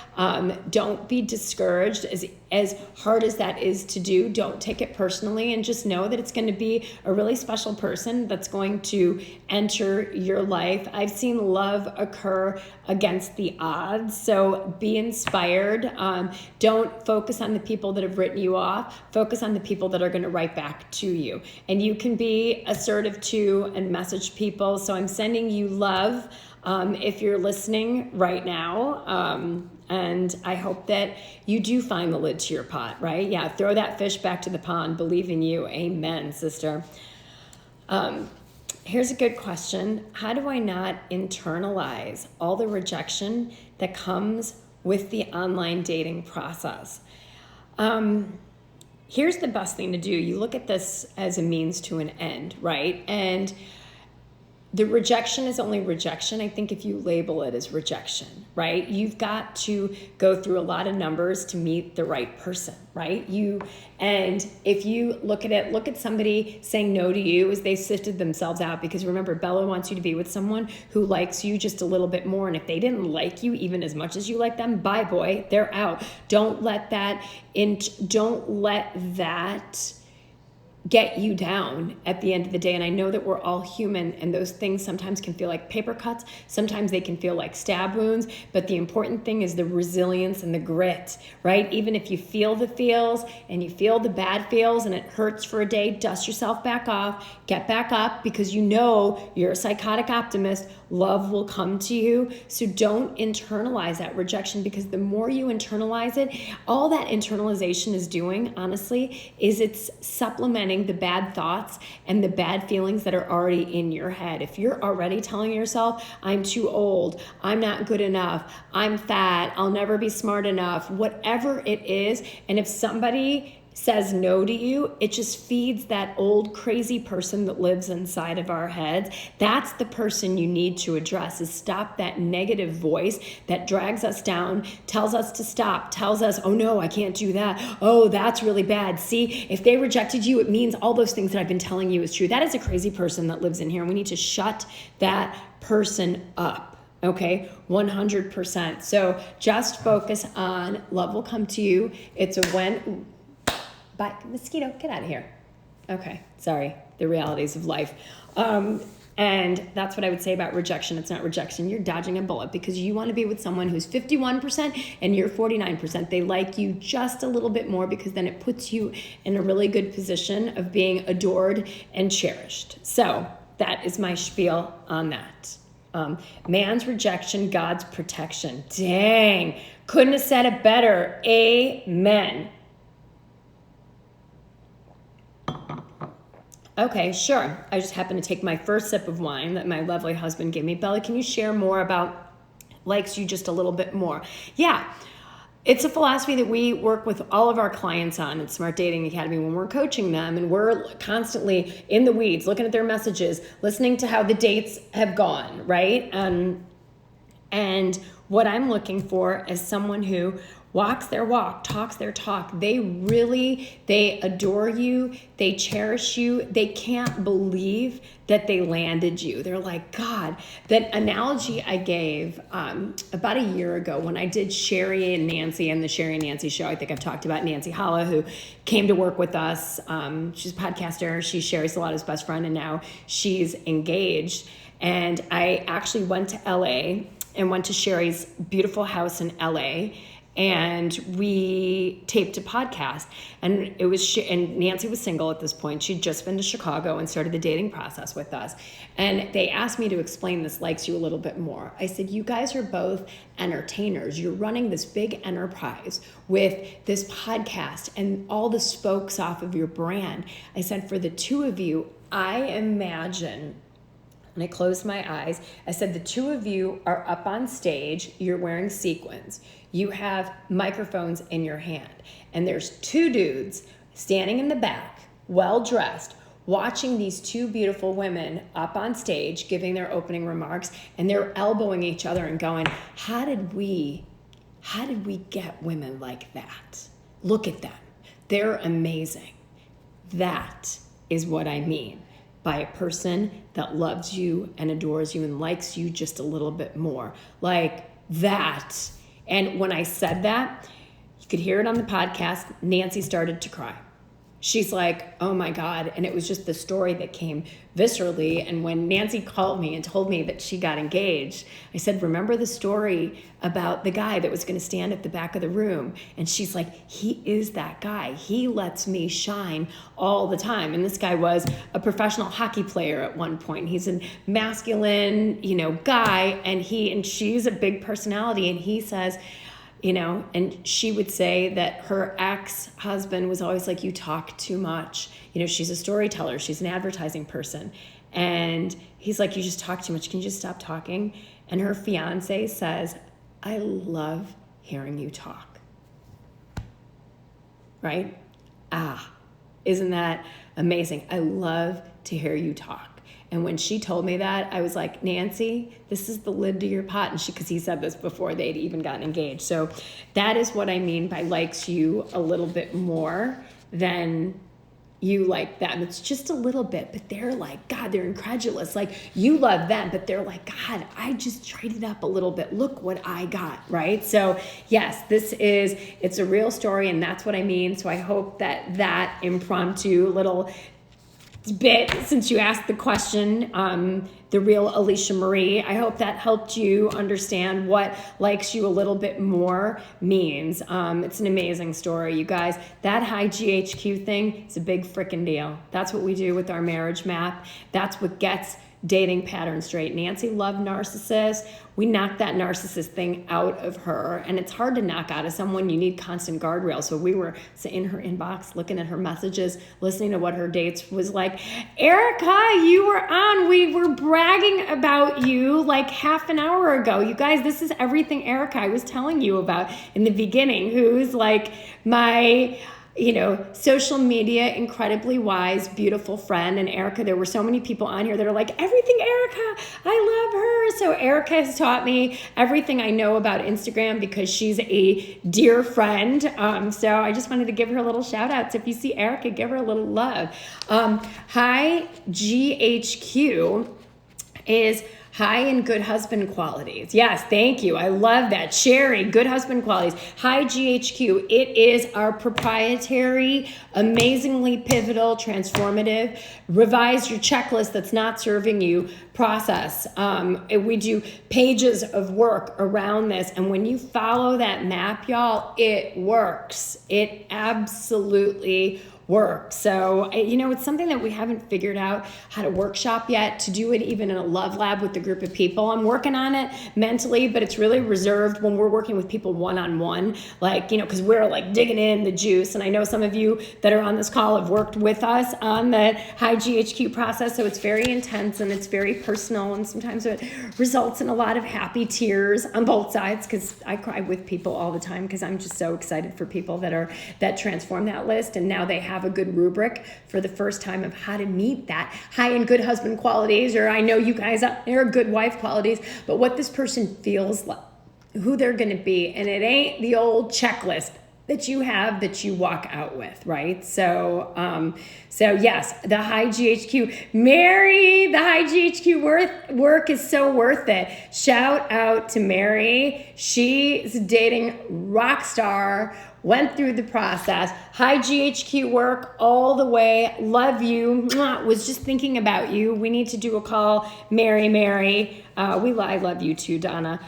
Don't be discouraged. As hard as that is to do, don't take it personally, and just know that it's going to be a really special person that's going to enter your life. I've seen love occur against the odds, so be inspired. Don't focus on the people that have written you off. Focus on the people that are going to write back to you. And you can be assertive too and message people. So I'm sending you love if you're listening right now. And I hope that you do find the lid to your pot, right? Yeah, throw that fish back to the pond. Believe in you. Amen, sister. Here's a good question. How do I not internalize all the rejection that comes with the online dating process? Here's the best thing to do. You look at this as a means to an end, right? And the rejection is only rejection, I think, if you label it as rejection, right? You've got to go through a lot of numbers to meet the right person, right? And if you look at somebody saying no to you as they sifted themselves out, because remember, Bela wants you to be with someone who likes you just a little bit more. And if they didn't like you even as much as you like them, bye boy, they're out. Don't let that get you down at the end of the day. And I know that we're all human, and those things sometimes can feel like paper cuts. Sometimes they can feel like stab wounds, but the important thing is the resilience and the grit, right? Even if you feel the feels and you feel the bad feels and it hurts for a day, dust yourself back off, get back up, because you know you're a psychotic optimist. Love will come to you. So don't internalize that rejection, because the more you internalize it, all that internalization is doing, honestly, is it's supplementing the bad thoughts and the bad feelings that are already in your head. If you're already telling yourself, I'm too old, I'm not good enough, I'm fat, I'll never be smart enough, whatever it is, and if somebody says no to you, it just feeds that old crazy person that lives inside of our heads. That's the person you need to address, is stop that negative voice that drags us down, tells us to stop, tells us, oh no, I can't do that. Oh, that's really bad. See, if they rejected you, it means all those things that I've been telling you is true. That is a crazy person that lives in here, and we need to shut that person up. Okay, 100%. So just focus on love will come to you. It's a when. Bye, mosquito, get out of here. Okay, sorry, the realities of life. And that's what I would say about rejection. It's not rejection. You're dodging a bullet, because you want to be with someone who's 51% and you're 49%. They like you just a little bit more, because then it puts you in a really good position of being adored and cherished. So that is my spiel on that. Man's rejection, God's protection. Dang, couldn't have said it better. Amen. Okay, sure. I just happened to take my first sip of wine that my lovely husband gave me. Bella, can you share more about likes you just a little bit more? Yeah, it's a philosophy that we work with all of our clients on at Smart Dating Academy when we're coaching them, and we're constantly in the weeds, looking at their messages, listening to how the dates have gone, right? And what I'm looking for is someone who walks their walk, talks their talk. They adore you. They cherish you. They can't believe that they landed you. They're like, God, that analogy I gave about a year ago when I did Sherry and Nancy and the Sherry and Nancy show. I think I've talked about Nancy Holla, who came to work with us. She's a podcaster. She's Sherry's Salato's best friend, and now she's engaged. And I actually went to LA and went to Sherry's beautiful house in LA. and we taped a podcast. And it was and Nancy was single at this point. She'd just been to Chicago and started the dating process with us. And they asked me to explain this likes you a little bit more. I said, you guys are both entertainers. You're running this big enterprise with this podcast and all the spokes off of your brand. I said, for the two of you, I imagine, and I closed my eyes, I said, the two of you are up on stage, you're wearing sequins, you have microphones in your hand, and there's two dudes standing in the back, well-dressed, watching these two beautiful women up on stage giving their opening remarks, and they're elbowing each other and going, how did we get women like that? Look at them. They're amazing. That is what I mean by a person that loves you and adores you and likes you just a little bit more. Like that. And when I said that, you could hear it on the podcast, Nancy started to cry. She's like, oh my God. And it was just the story that came viscerally. And when Nancy called me and told me that she got engaged, I said, remember the story about the guy that was going to stand at the back of the room? And she's like, he is that guy. He lets me shine all the time. And this guy was a professional hockey player at one point. He's a masculine, guy. And she's a big personality. And he says, and she would say that her ex-husband was always like, you talk too much. She's a storyteller. She's an advertising person. And he's like, you just talk too much. Can you just stop talking? And her fiance says, I love hearing you talk. Right? Isn't that amazing? I love to hear you talk. And when she told me that, I was like, Nancy, this is the lid to your pot. And because he said this before they'd even gotten engaged. So that is what I mean by likes you a little bit more than you like them. It's just a little bit, but they're like, God, they're incredulous. Like you love them, but they're like, God, I just traded up a little bit. Look what I got, right? So yes, it's a real story, and that's what I mean. So I hope that impromptu little bit, since you asked the question, the real Alicia Marie, I hope that helped you understand what likes you a little bit more means. It's an amazing story, you guys. That high GHQ thing is a big freaking deal. That's what we do with our marriage map. That's what gets dating patterns straight. Nancy loved narcissists. We knocked that narcissist thing out of her, and it's hard to knock out of someone. You need constant guardrails. So we were in her inbox, looking at her messages, listening to what her dates was like. Erica, you were on. We were bragging about you like half an hour ago. You guys, this is everything Erica I was telling you about in the beginning, who's like my social media, incredibly wise, beautiful friend. And Erica, there were so many people on here that are like, everything Erica, I love her. So Erica has taught me everything I know about Instagram because she's a dear friend. So I just wanted to give her a little shout out. So if you see Erica, give her a little love. High GHQ is high and good husband qualities. Yes, thank you. I love that. Sherry, good husband qualities. High GHQ. It is our proprietary, amazingly pivotal, transformative, revise your checklist that's not serving you process. We do pages of work around this. And when you follow that map, y'all, it works. It absolutely work. So, it's something that we haven't figured out how to workshop yet, to do it even in a love lab with a group of people. I'm working on it mentally, but it's really reserved when we're working with people one-on-one, because we're like digging in the juice. And I know some of you that are on this call have worked with us on the high GHQ process. So it's very intense and it's very personal. And sometimes it results in a lot of happy tears on both sides, because I cry with people all the time because I'm just so excited for people that transform that list. And now they have a good rubric for the first time of how to meet that high and good husband qualities, or I know you guys out there are good wife qualities, but what this person feels like, who they're going to be. And it ain't the old checklist that you have that you walk out with, right? So yes, the high GHQ. Mary, the high GHQ work is so worth it. Shout out to Mary. She's dating rock star, went through the process. High GHQ work all the way. Love you. Mwah. Was just thinking about you. We need to do a call. Mary. I love you too, Donna.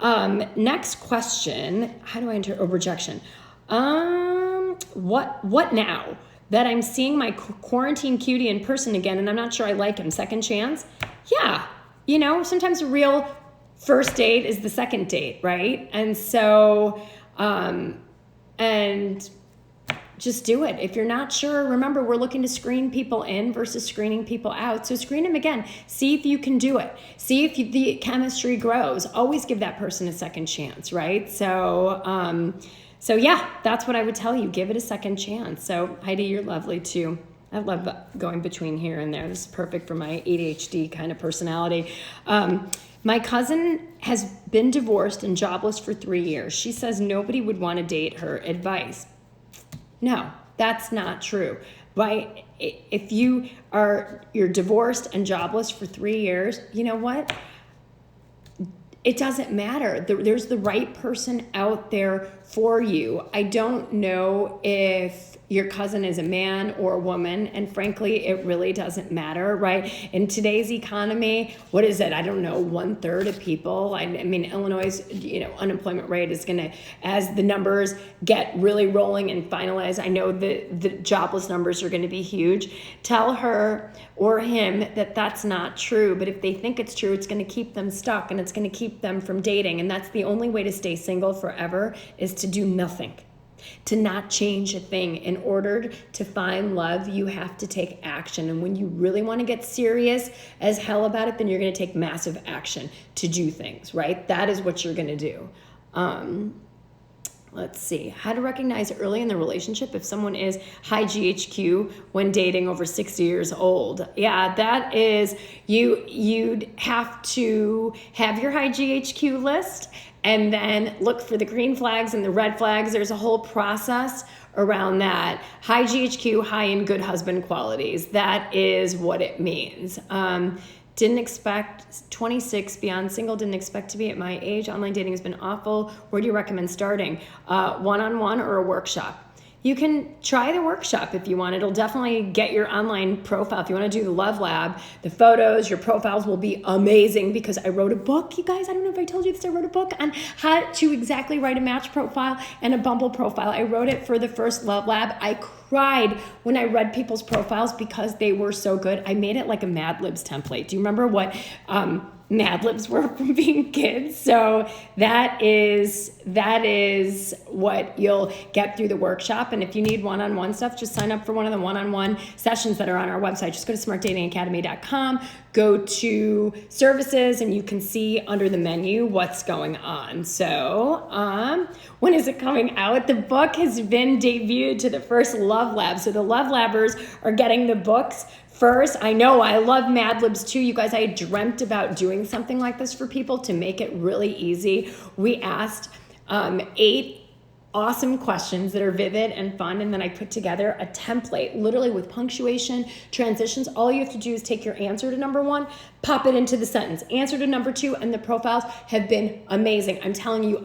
Next question. How do I enter rejection? What now? That I'm seeing my quarantine cutie in person again and I'm not sure I like him. Second chance? Yeah. Sometimes a real first date is the second date, right? And so, and just do it. If you're not sure, remember, we're looking to screen people in versus screening people out. So screen them again. See if you can do it. See if the chemistry grows. Always give that person a second chance, right? So yeah, that's what I would tell you. Give it a second chance. So Heidi, you're lovely too. I love going between here and there. This is perfect for my ADHD kind of personality. My cousin has been divorced and jobless for 3 years. She says nobody would want to date her. Advice? No, that's not true. Right? If you're divorced and jobless for 3 years, you know what? It doesn't matter. There's the right person out there for you. I don't know if your cousin is a man or a woman, and frankly, it really doesn't matter, right? In today's economy, what is it? I don't know, 1/3 of people. I mean, Illinois' unemployment rate is gonna, as the numbers get really rolling and finalized, I know the jobless numbers are gonna be huge. Tell her or him that that's not true, but if they think it's true, it's gonna keep them stuck and it's gonna keep them from dating, and that's the only way to stay single forever is to do nothing. To not change a thing. In order to find love, you have to take action. And when you really want to get serious as hell about it, then you're going to take massive action to do things, right? That is what you're going to do. Let's see. How to recognize early in the relationship if someone is high GHQ when dating over 60 years old. Yeah, that is, you'd have to have your high GHQ list and then look for the green flags and the red flags. There's a whole process around that. High GHQ, high in good husband qualities. That is what it means. Didn't expect, 26, beyond single, didn't expect to be at my age. Online dating has been awful. Where do you recommend starting? One-on-one or a workshop? You can try the workshop if you want. It'll definitely get your online profile. If you want to do the Love Lab, the photos, your profiles will be amazing because I wrote a book, you guys. I don't know if I told you this. I wrote a book on how to exactly write a Match profile and a Bumble profile. I wrote it for the first Love Lab. I cried when I read people's profiles because they were so good. I made it like a Mad Libs template. Do you remember what Mad Libs were from being kids? So that is what you'll get through the workshop. And if you need one-on-one stuff, just sign up for one of the one-on-one sessions that are on our website. Just go to smartdatingacademy.com, go to services, and you can see under the menu what's going on. So when is it coming out? The book has been debuted to the first Love Lab. So the Love Labbers are getting the books first. I know I love Mad Libs too. You guys, I dreamt about doing something like this for people to make it really easy. We asked 8 awesome questions that are vivid and fun, and then I put together a template, literally with punctuation, transitions. All you have to do is take your answer to number 1, pop it into the sentence, answer to number 2, and the profiles have been amazing. I'm telling you,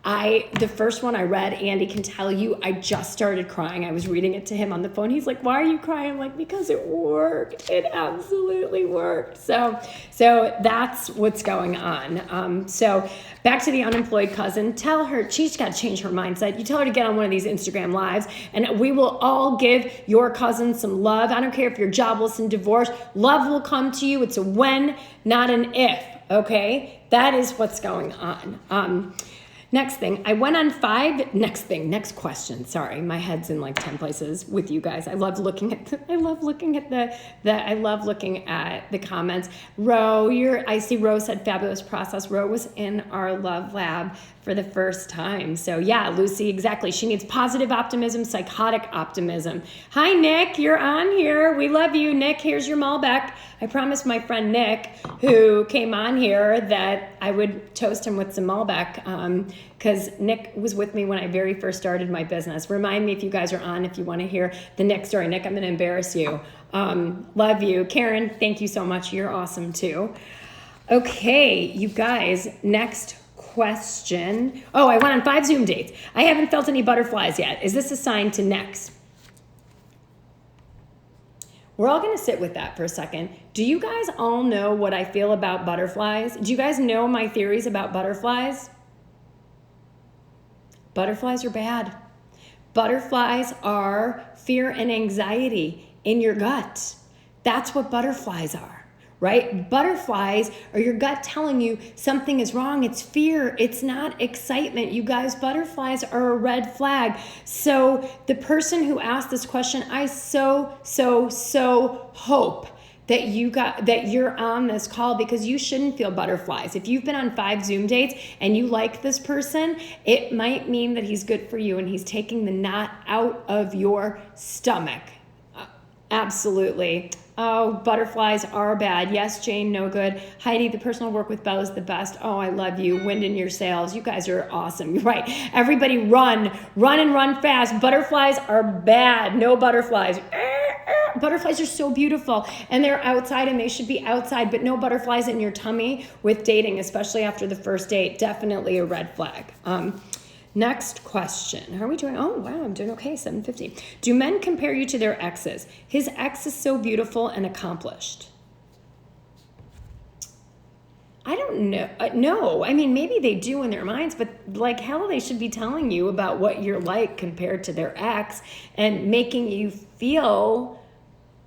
the first one I read, Andy can tell you, I just started crying. I was reading it to him on the phone. He's like, why are you crying? I'm like, because it worked. It absolutely worked. So that's what's going on. So back to the unemployed cousin. Tell her she's got to change her mindset. You tell her to get on one of these Instagram lives, and we will all give your cousin some love. I don't care if you're jobless and divorced. Love will come to you. It's a when, not an if. Okay? That is what's going on. Next thing, I went on 5, next question. Sorry, my head's in like 10 places with you guys. I love looking at the comments. I see Ro said fabulous process. Ro was in our Love Lab for the first time. So yeah, Lucy, exactly. She needs positive optimism, psychotic optimism. Hi, Nick, you're on here. We love you, Nick. Here's your Malbec. I promised my friend Nick, who came on here, that I would toast him with some Malbec, because Nick was with me when I very first started my business. Remind me if you guys are on, if you want to hear the Nick story. Nick, I'm going to embarrass you. Love you. Karen, thank you so much. You're awesome too. Okay, you guys, next question. Oh, I went on 5 Zoom dates. I haven't felt any butterflies yet. Is this a sign to next? we're all going to sit with that for a second. Do you guys all know what I feel about butterflies? Do you guys know my theories about butterflies? Butterflies are bad. Butterflies are fear and anxiety in your gut. That's what butterflies are, right? Butterflies are your gut telling you something is wrong. It's fear. It's not excitement. You guys, butterflies are a red flag. So the person who asked this question, I so hope that you're on this call, because you shouldn't feel butterflies. If you've been on 5 Zoom dates and you like this person, it might mean that he's good for you and he's taking the knot out of your stomach. Absolutely. Oh, butterflies are bad. Yes, Jane, no good. Heidi, the personal work with Bela is the best. Oh, I love you. Wind in your sails. You guys are awesome. You're right. Everybody run and run fast. Butterflies are bad. No butterflies. Butterflies are so beautiful and they're outside and they should be outside, but no butterflies in your tummy with dating, especially after the first date. Definitely a red flag. Next question. How are we doing? Oh, wow, I'm doing okay, 7:50. Do men compare you to their exes? His ex is so beautiful and accomplished. I don't know. No, I mean, maybe they do in their minds, but like hell, they should be telling you about what you're like compared to their ex and making you feel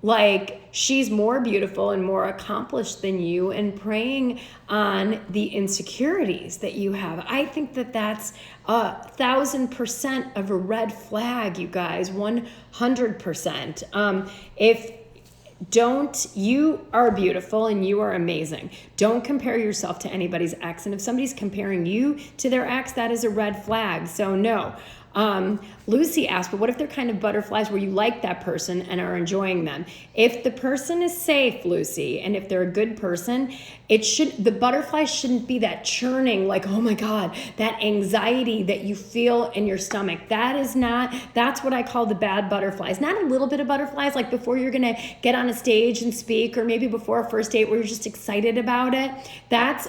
like she's more beautiful and more accomplished than you and preying on the insecurities that you have. I think that that's 1,000% of a red flag, you guys, 100%. You are beautiful and you are amazing. Don't compare yourself to anybody's ex. And if somebody's comparing you to their ex, that is a red flag. So no. Lucy asked, but what if they're kind of butterflies where you like that person and are enjoying them? If the person is safe, Lucy, and if they're a good person, the butterflies shouldn't be that churning, like, oh my God, that anxiety that you feel in your stomach. That's what I call the bad butterflies. Not a little bit of butterflies, like before you're going to get on a stage and speak, or maybe before a first date where you're just excited about it.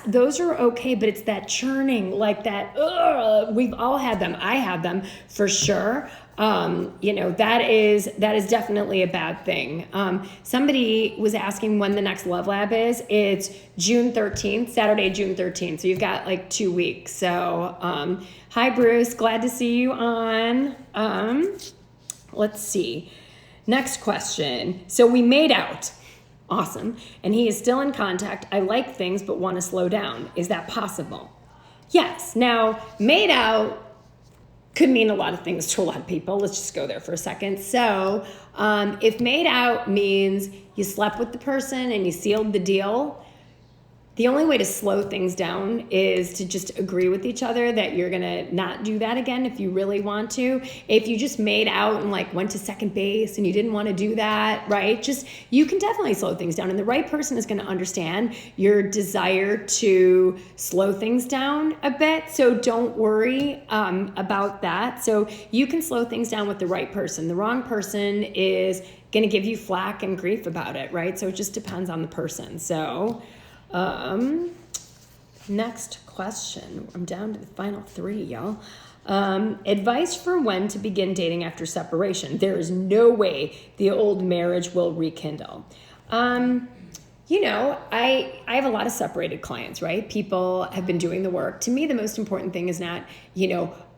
Those are okay, but it's that churning, like that, we've all had them. I have them for sure. That is definitely a bad thing. Somebody was asking when the next Love Lab is. It's June 13th, Saturday, June 13th. So you've got like 2 weeks. So, hi Bruce, glad to see you on. Let's see. Next question. So we made out. Awesome. And he is still in contact. I like things, but want to slow down. Is that possible? Yes. Now, made out could mean a lot of things to a lot of people. Let's just go there for a second. So if made out means you slept with the person and you sealed the deal, the only way to slow things down is to just agree with each other that you're going to not do that again if you really want to. If you just made out and like went to second base and you didn't want to do that, right? You can definitely slow things down, and the right person is going to understand your desire to slow things down a bit. So don't worry about that. So you can slow things down with the right person. The wrong person is going to give you flack and grief about it, right? So it just depends on the person. So next question. I'm down to the final 3, y'all. Advice for when to begin dating after separation. There is no way the old marriage will rekindle. I have a lot of separated clients, right? People have been doing the work. To me, the most important thing is not,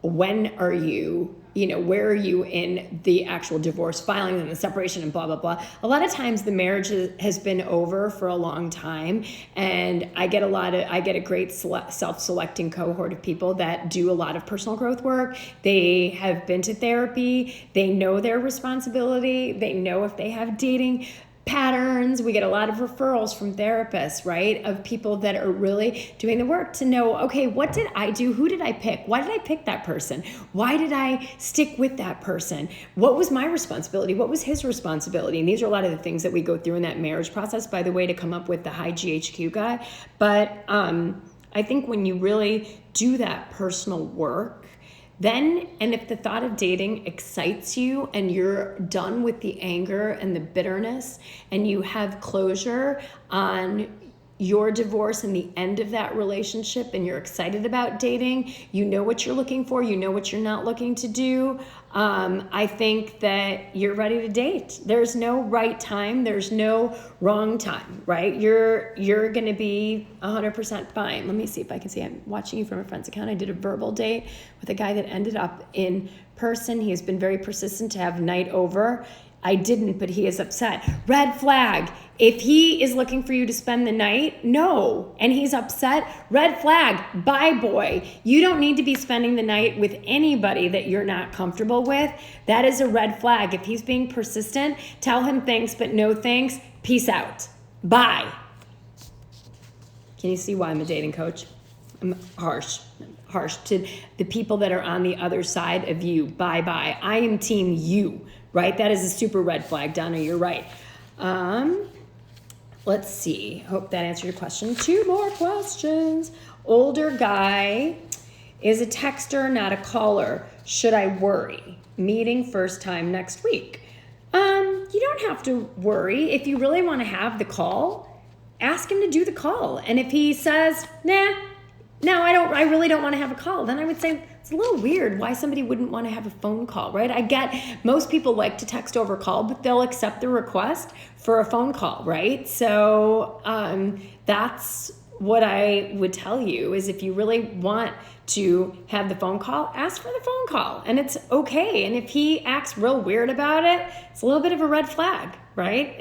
when are you, where are you in the actual divorce filings and the separation and blah, blah, blah. A lot of times the marriage has been over for a long time, and I get a great self-selecting cohort of people that do a lot of personal growth work. They have been to therapy. They know their responsibility. They know if they have dating patterns. We get a lot of referrals from therapists, right? Of people that are really doing the work to know, okay, what did I do? Who did I pick? Why did I pick that person? Why did I stick with that person? What was my responsibility? What was his responsibility? And these are a lot of the things that we go through in that marriage process, by the way, to come up with the high GHQ guy. But I think when you really do that personal work, and if the thought of dating excites you and you're done with the anger and the bitterness and you have closure on your divorce and the end of that relationship and you're excited about dating, you know what you're looking for, you know what you're not looking to do, I think that you're ready to date. There's no right time, there's no wrong time, right? You're going to be 100% fine. Let me see if I can see. I'm watching you from a friend's account. I did a verbal date with a guy that ended up in person. He has been very persistent to have night over. I didn't, but he is upset. Red flag. If he is looking for you to spend the night, no, and he's upset, red flag. Bye, boy. You don't need to be spending the night with anybody that you're not comfortable with. That is a red flag. If he's being persistent, tell him thanks, but no thanks. Peace out. Bye. Can you see why I'm a dating coach? I'm harsh to the people that are on the other side of you. Bye-bye. I am team you. Right? That is a super red flag, Donna. You're right. Let's see. Hope that answered your question. 2 more questions. Older guy is a texter, not a caller. Should I worry? Meeting first time next week. You don't have to worry. If you really want to have the call, ask him to do the call. And if he says, nah, no, I really don't want to have a call, then I would say it's a little weird why somebody wouldn't want to have a phone call, right? I get most people like to text over call, but they'll accept the request for a phone call, right? So that's what I would tell you is if you really want to have the phone call, ask for the phone call and it's okay. And if he acts real weird about it, it's a little bit of a red flag, right?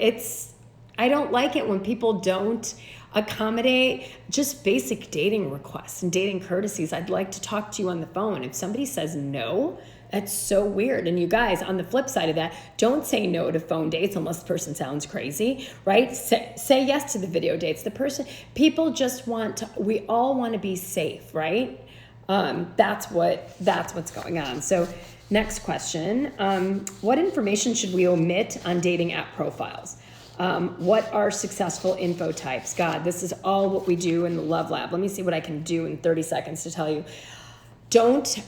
I don't like it when people don't accommodate just basic dating requests and dating courtesies. I'd like to talk to you on the phone. If somebody says no, that's so weird. And you guys, on the flip side of that, don't say no to phone dates unless the person sounds crazy, right? Say yes to the video dates. People just we all want to be safe, right? That's what's going on. So next question, what information should we omit on dating app profiles? What are successful info types? God, this is all what we do in the Love Lab. Let me see what I can do in 30 seconds to tell you. Don't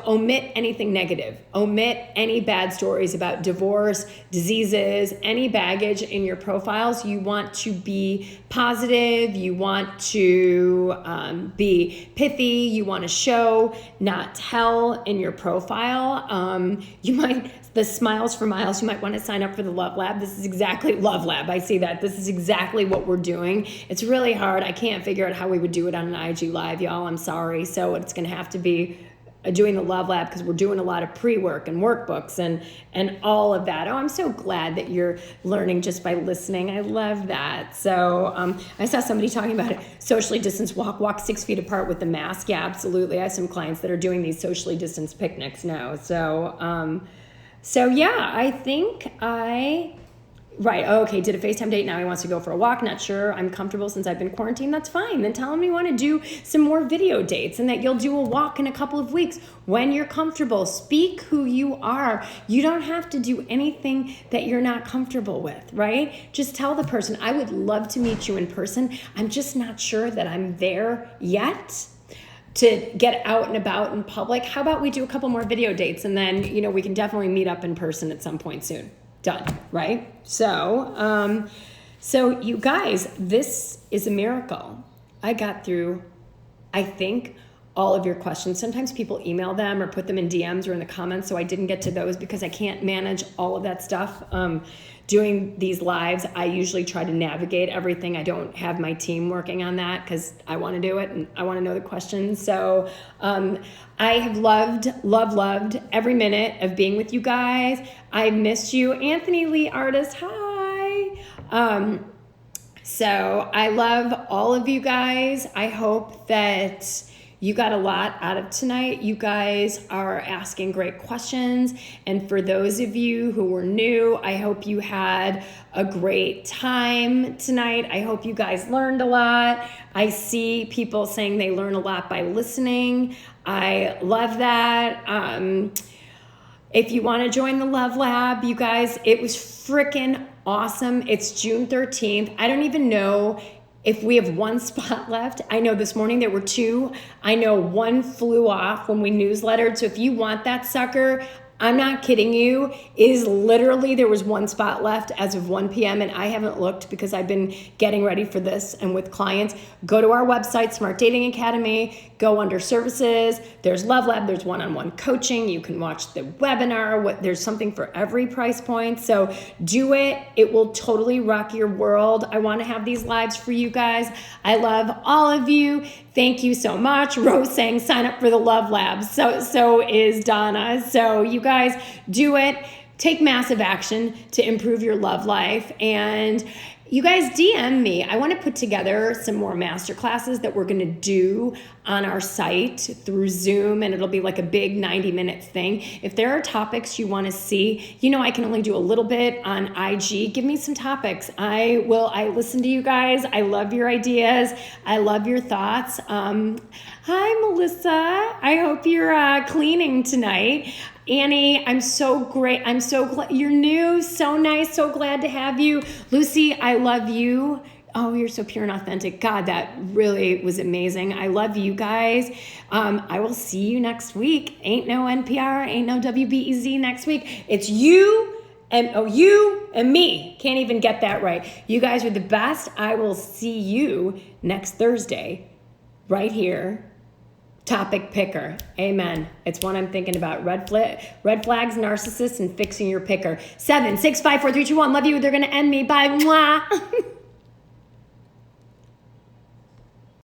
omit anything negative. Omit any bad stories about divorce, diseases, any baggage in your profiles. You want to be positive. You want to be pithy. You want to show, not tell in your profile. The smiles for miles, you might want to sign up for the Love Lab. This is exactly Love Lab. I see that. This is exactly what we're doing. It's really hard. I can't figure out how we would do it on an IG Live, y'all. I'm sorry. So it's going to have to be doing the Love Lab because we're doing a lot of pre-work and workbooks and all of that. Oh, I'm so glad that you're learning just by listening. I love that. So I saw somebody talking about it. Socially distanced walk 6 feet apart with the mask. Yeah, absolutely. I have some clients that are doing these socially distanced picnics now. So yeah, I think right, okay, did a FaceTime date, now he wants to go for a walk, not sure, I'm comfortable since I've been quarantined, that's fine. Then tell him you want to do some more video dates and that you'll do a walk in a couple of weeks when you're comfortable. Speak who you are. You don't have to do anything that you're not comfortable with, right? Just tell the person, I would love to meet you in person. I'm just not sure that I'm there yet to get out and about in public. How about we do a couple more video dates and then, we can definitely meet up in person at some point soon. Done, right? So you guys, this is a miracle. I got through, I think, all of your questions. Sometimes people email them or put them in DMs or in the comments, so I didn't get to those because I can't manage all of that stuff. Doing these lives, I usually try to navigate everything. I don't have my team working on that because I want to do it and I want to know the questions. So I have loved every minute of being with you guys. I missed you. Anthony Lee Artist, hi. So I love all of you guys. I hope that you got a lot out of tonight. You guys are asking great questions. And for those of you who were new, I hope you had a great time tonight. I hope you guys learned a lot. I see people saying they learn a lot by listening. I love that. If you want to join the Love Lab, you guys, it was freaking awesome. It's June 13th. I don't even know if we have one spot left. I know this morning there were 2. I know one flew off when we newslettered. So if you want that sucker, I'm not kidding you, is literally, there was one spot left as of 1 p.m. and I haven't looked because I've been getting ready for this and with clients. Go to our website, Smart Dating Academy, go under services. There's Love Lab, there's one-on-one coaching. You can watch the webinar. There's something for every price point. So do it. It will totally rock your world. I want to have these lives for you guys. I love all of you. Thank you so much. Rose saying sign up for the Love Lab. So is Donna. So you guys do it. Take massive action to improve your love life. And you guys DM me. I want to put together some more master classes that we're going to do on our site through Zoom, and it'll be like a big 90-minute thing. If there are topics you want to see, I can only do a little bit on IG. Give me some topics. I listen to you guys. I love your ideas. I love your thoughts. Hi, Melissa. I hope you're cleaning tonight. Annie, I'm so great. I'm so glad you're new. So nice. So glad to have you. Lucy, I love you. Oh, you're so pure and authentic. God, that really was amazing. I love you guys. I will see you next week. Ain't no NPR, ain't no WBEZ next week. It's you and me. Can't even get that right. You guys are the best. I will see you next Thursday right here. Topic picker. Amen. It's one I'm thinking about. Red flags, narcissists, and fixing your picker. 7, 6, 5, 4, 3, 2, 1. Love you. They're going to end me. Bye. Mwah.